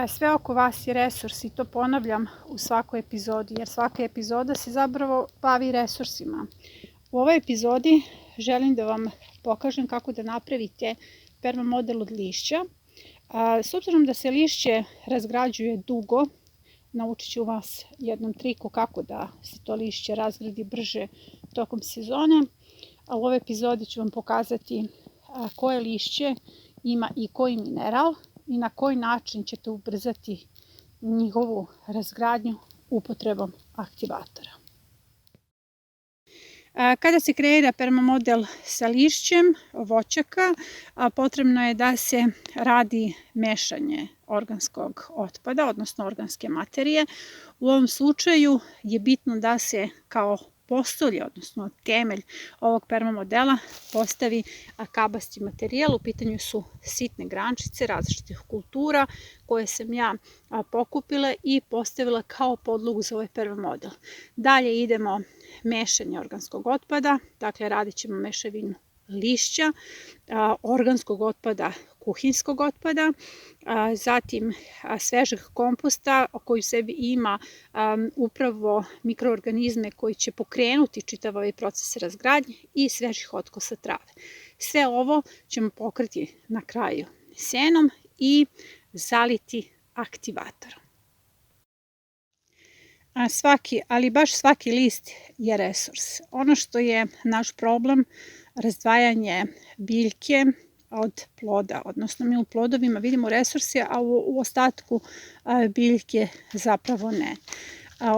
Sve oko vas je resurs i to ponavljam u svakoj epizodi, jer svaka epizoda se zapravo bavi resursima. U ovoj epizodi želim da vam pokažem kako da napravite permamodel od lišća. S obzirom da se lišće razgrađuje dugo, naučit ću vas jednom triku kako da se to lišće razgradi brže tokom sezone. A u ovoj epizodi ću vam pokazati koje lišće ima i koji mineral i na koji način ćete ubrzati njihovu razgradnju upotrebom aktivatora. Kada se kreira permamodel sa lišćem voćaka, potrebno je da se radi mešanje organskog otpada, odnosno organske materije. U ovom slučaju je bitno da se kao postolje, odnosno temelj ovog permamodela postavi kabasti materijal. U pitanju su sitne grančice različitih kultura koje sam ja pokupila i postavila kao podlogu za ovaj permamodel. Dalje idemo mešanje organskog otpada, dakle radit ćemo mešavinu lišća, organskog otpada, kuhinjskog otpada, zatim svežeg komposta koji u sebi ima upravo mikroorganizme koji će pokrenuti čitav ovaj proces razgradnje i svežih otkosa trave. Sve ovo ćemo pokriti na kraju senom i zaliti aktivatorom. Ali baš svaki list je resurs. Ono što je naš problem, razdvajanje biljke od ploda, odnosno mi u plodovima vidimo resurse, a u ostatku biljke zapravo ne.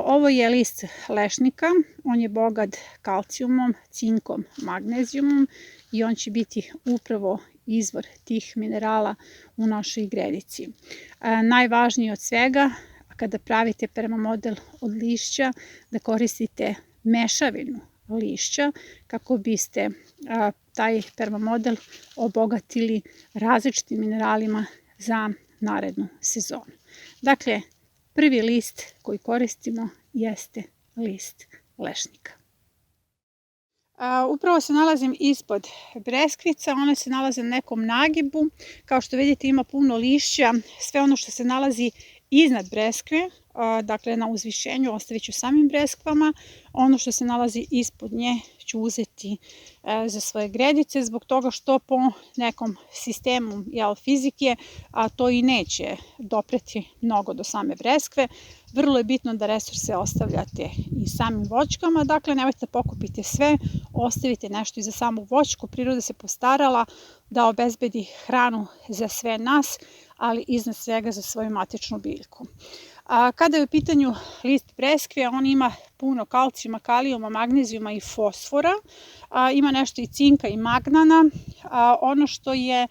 Ovo je list lešnika, on je bogat kalcijumom, cinkom, magnezijumom i on će biti upravo izvor tih minerala u našoj gredici. Najvažnije od svega, kada pravite permamodel od lišća, da koristite mešavinu lišća kako biste taj permamodel obogatili različitim mineralima za narednu sezonu. Dakle, prvi list koji koristimo jeste list lešnika. Upravo se nalazim ispod breskvica, one se nalaze na nekom nagibu. Kao što vidite ima puno lišća, sve ono što se nalazi iznad breskve, dakle na uzvišenju ostavit ću samim breskvama, ono što se nalazi ispod nje ću uzeti za svoje gredice, zbog toga što po nekom sistemu fizike to i neće dopreti mnogo do same breskve. Vrlo je bitno da resurse ostavljate i samim voćkama, dakle nemojte da pokupite sve, ostavite nešto i za samu voćku. Priroda se postarala da obezbedi hranu za sve nas, ali iznad svega za svoju matičnu biljku. Kada je u pitanju list breskve, on ima puno kalcijuma, kalijuma, magnezijuma i fosfora, ima nešto i cinka i magnana. Ono što je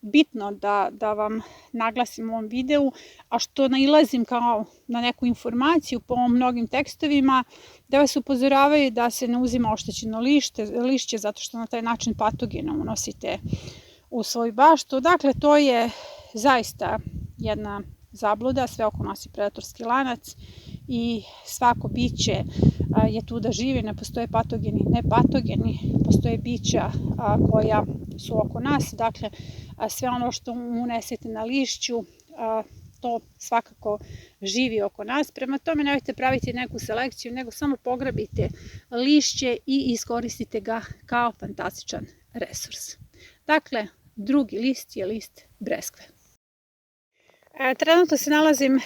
bitno da vam naglasim u ovom videu, a što nailazim kao na neku informaciju po mnogim tekstovima, da vas upozoravaju da se ne uzima oštećeno lišće zato što na taj način patogene unosite u svoju baštu. Dakle, to je zaista jedna zabluda, sve oko nas je predatorski lanac i svako biće je tu da živi, ne postoje patogeni, ne patogeni, postoje bića koja su oko nas, dakle sve ono što unesete na lišću, to svakako živi oko nas. Prema tome nemojte praviti neku selekciju, nego samo pograbite lišće i iskoristite ga kao fantastičan resurs. Dakle, drugi list je list breskve. Trenutno se nalazim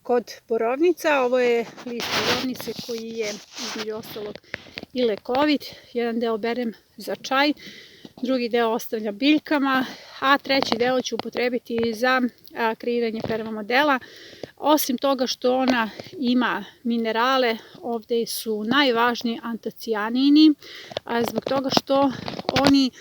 kod borovnica. Ovo je list borovnice koji je između ostalog i lekovit. Jedan deo berem za čaj, drugi deo ostavljam biljkama, a treći deo ću upotrebiti za kreiranje permamodela. Osim toga što ona ima minerale, ovde su najvažniji antocijanini, zbog toga što oni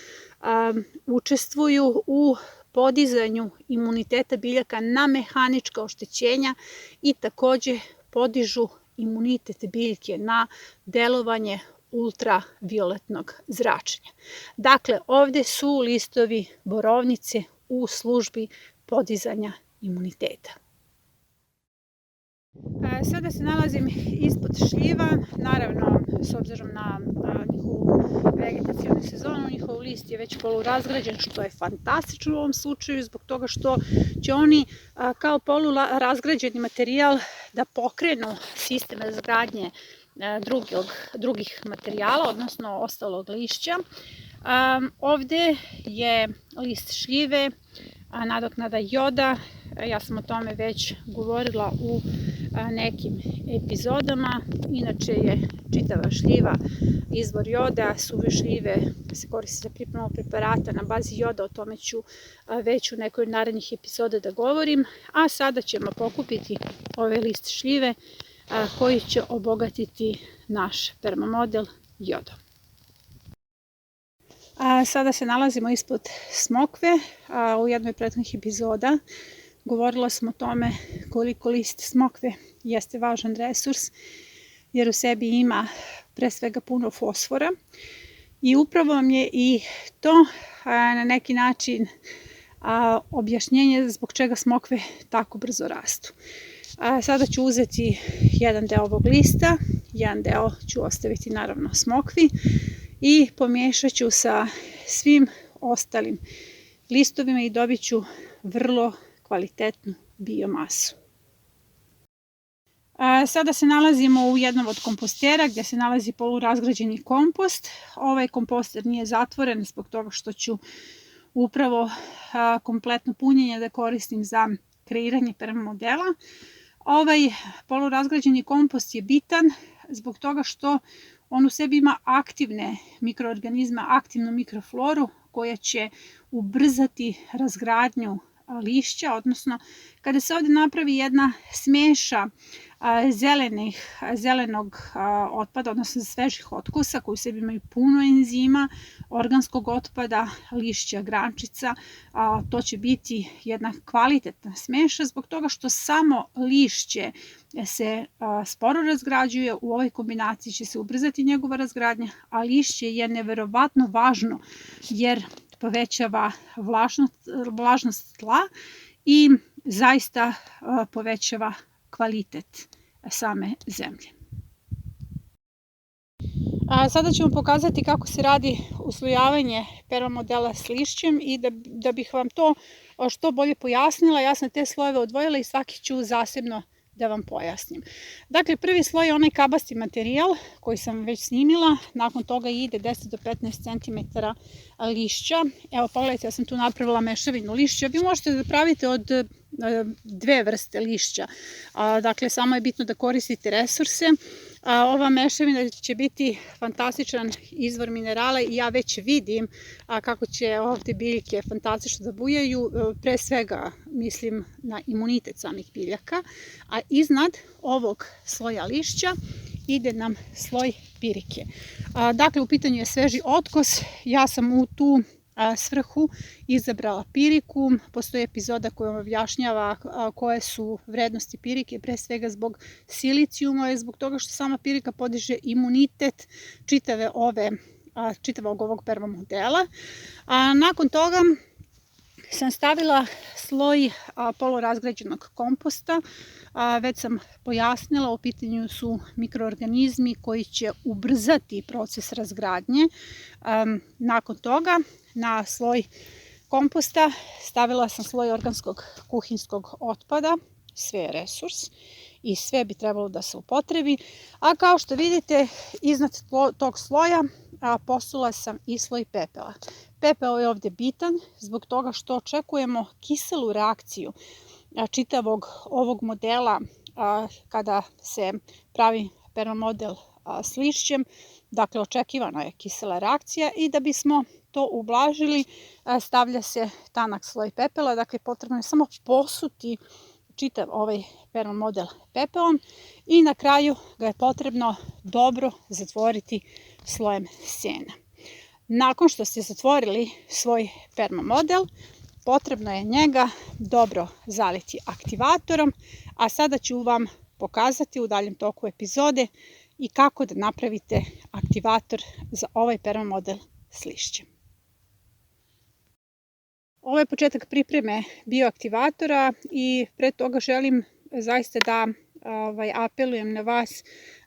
učestvuju u podizanju imuniteta biljaka na mehanička oštećenja i takođe podižu imunitet biljke na delovanje ultravioletnog zračenja. Dakle, ovde su listovi borovnice u službi podizanja imuniteta. Sada se nalazim ispod šljiva, naravno s obzirom na njihovu vegetacijonu sezonu, njihov list list je već polurazgrađen, što je fantastično u ovom slučaju, zbog toga što će oni kao polurazgrađeni materijal da pokrenu sistem razgradnje drugih materijala, odnosno ostalog lišća. Ovde je list šljive, nadoknada joda. Ja sam o tome već govorila u nekim epizodama. Inače je čitava šljiva izvor joda, suve šljive se koriste za pripremu preparata na bazi joda, o tome ću već u nekoj narednih epizoda da govorim. A sada ćemo pokupiti ove list šljive koji će obogatiti naš permamodel jodom. Sada se nalazimo ispod smokve. U jednoj prethodnih epizoda govorila sam o tome koliko list smokve jeste važan resurs, jer u sebi ima pre svega puno fosfora i upravo vam je i to na neki način objašnjenje zbog čega smokve tako brzo rastu. Sada ću uzeti jedan deo ovog lista, jedan deo ću ostaviti naravno smokvi i pomiješat ću sa svim ostalim listovima i dobit ću vrlo kvalitetnu biomasu. Sada se nalazimo u jednom od kompostera gdje se nalazi polurazgrađeni kompost. Ovaj komposter nije zatvoren zbog toga što ću upravo kompletno punjenje da koristim za kreiranje permamodela. Ovaj polurazgrađeni kompost je bitan zbog toga što on u sebi ima aktivne mikroorganizme, aktivnu mikrofloru koja će ubrzati razgradnju lišća, odnosno kada se ovdje napravi jedna smeša zelenog otpada, odnosno svežih otkosa koji u sebi imaju puno enzima, organskog otpada, lišća, grančica, to će biti jedna kvalitetna smeša zbog toga što samo lišće se sporo razgrađuje, u ovoj kombinaciji će se ubrzati njegova razgradnja, a lišće je neverovatno važno jer povećava vlažnost tla i zaista povećava kvalitet same zemlje. Sada ću vam pokazati kako se radi uslojavanje permamodela s lišćem i da bih vam to što bolje pojasnila, ja sam te slojeve odvojila i svaki ću zasebno da vam pojasnim. Dakle, prvi sloj je onaj kabasti materijal koji sam već snimila, nakon toga ide 10 do 15 cm lišća. Evo pogledajte, ja sam tu napravila mešavinu lišća. Vi možete da pravite od dve vrste lišća, dakle samo je bitno da koristite resurse. Ova mešavina će biti fantastičan izvor minerala i ja već vidim kako će ovdje biljke fantastično da bujaju, pre svega mislim na imunitet samih biljaka, a iznad ovog sloja lišća ide nam sloj pirike. Dakle, u pitanju je sveži otkos, ja sam u tu svrhu izabrala piriku. Postoji epizoda koja vam objašnjava koje su vrednosti pirike, pre svega zbog silicijuma, zbog toga što sama pirika podiže imunitet čitavog ovog permamodela. Nakon toga sam stavila sloj polurazgrađenog komposta. Već sam pojasnila, u pitanju su mikroorganizmi koji će ubrzati proces razgradnje. Nakon toga na sloj komposta stavila sam sloj organskog kuhinskog otpada, sve je resurs i sve bi trebalo da se upotrebi. A kao što vidite, iznad tog sloja posula sam i sloj pepela. Pepeo je ovdje bitan zbog toga što očekujemo kiselu reakciju čitavog ovog modela kada se pravi permamodel s lišćem. Dakle, očekivana je kisela reakcija i da bismo to ublažili stavlja se tanak sloj pepela. Dakle, potrebno je samo posuti čitav ovaj permamodel pepelom i na kraju ga je potrebno dobro zatvoriti slojem sjena. Nakon što ste zatvorili svoj permamodel, potrebno je njega dobro zaliti aktivatorom, a sada ću vam pokazati u daljem toku epizode i kako da napravite aktivator za ovaj permamodel s lišćem. Ovo je početak pripreme bioaktivatora i pre toga želim zaista da apelujem na vas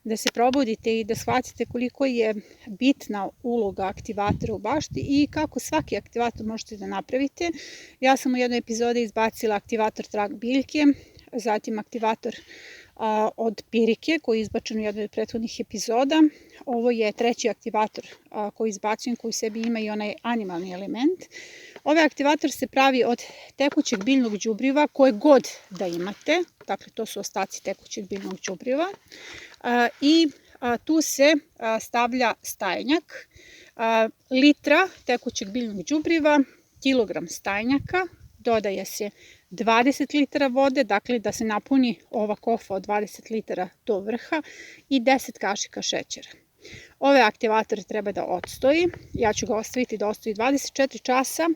da se probudite i da shvatite koliko je bitna uloga aktivatora u bašti i kako svaki aktivator možete da napravite. Ja sam u jednoj epizodi izbacila aktivator trag biljke, zatim aktivator od pirike koji je izbačen u jednoj od prethodnih epizoda. Ovo je treći aktivator koji izbacujem, koji u sebi ima i onaj animalni element. Ovaj aktivator se pravi od tekućeg biljnog đubriva koje god da imate, dakle to su ostaci tekućeg biljnog đubriva, i tu se stavlja stajnjak, litra tekućeg biljnog đubriva, kilogram stajnjaka, dodaje se 20 litara vode, dakle da se napuni ova kofa od 20 litara do vrha i 10 kašika šećera. Ove aktivatore treba da odstoji, ja ću ga ostaviti da odstoji 24 časa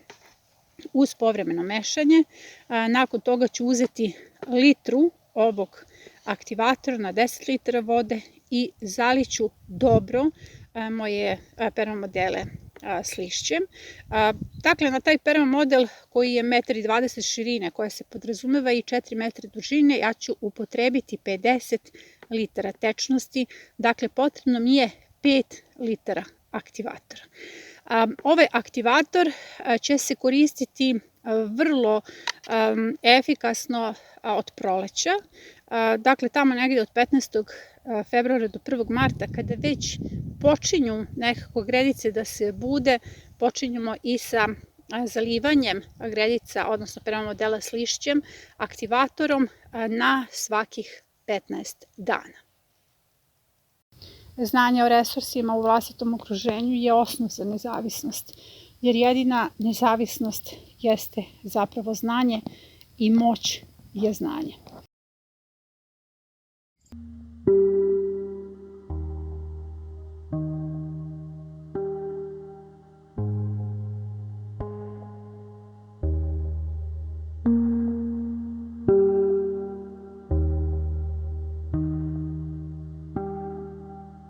uz povremeno mešanje. Nakon toga ću uzeti litru ovog aktivatora na 10 litara vode i zaliću dobro moje permamodele s lišćem. Dakle, na taj permamodel koji je 1,20 m širine, koja se podrazumeva i 4 m dužine, ja ću upotrebiti 50 litara tečnosti, dakle potrebno mi je 5 litara aktivatora. Ovaj aktivator će se koristiti vrlo efikasno od proleća, dakle tamo negdje od 15. februara do 1. marta, kada već počinju nekako gredice da se bude, počinjemo i sa zalivanjem gredica, odnosno permamodela s lišćem, aktivatorom na svakih 15 dana. Znanje o resursima u vlastitom okruženju je osnov za nezavisnost, jer jedina nezavisnost jeste zapravo znanje i moć je znanje.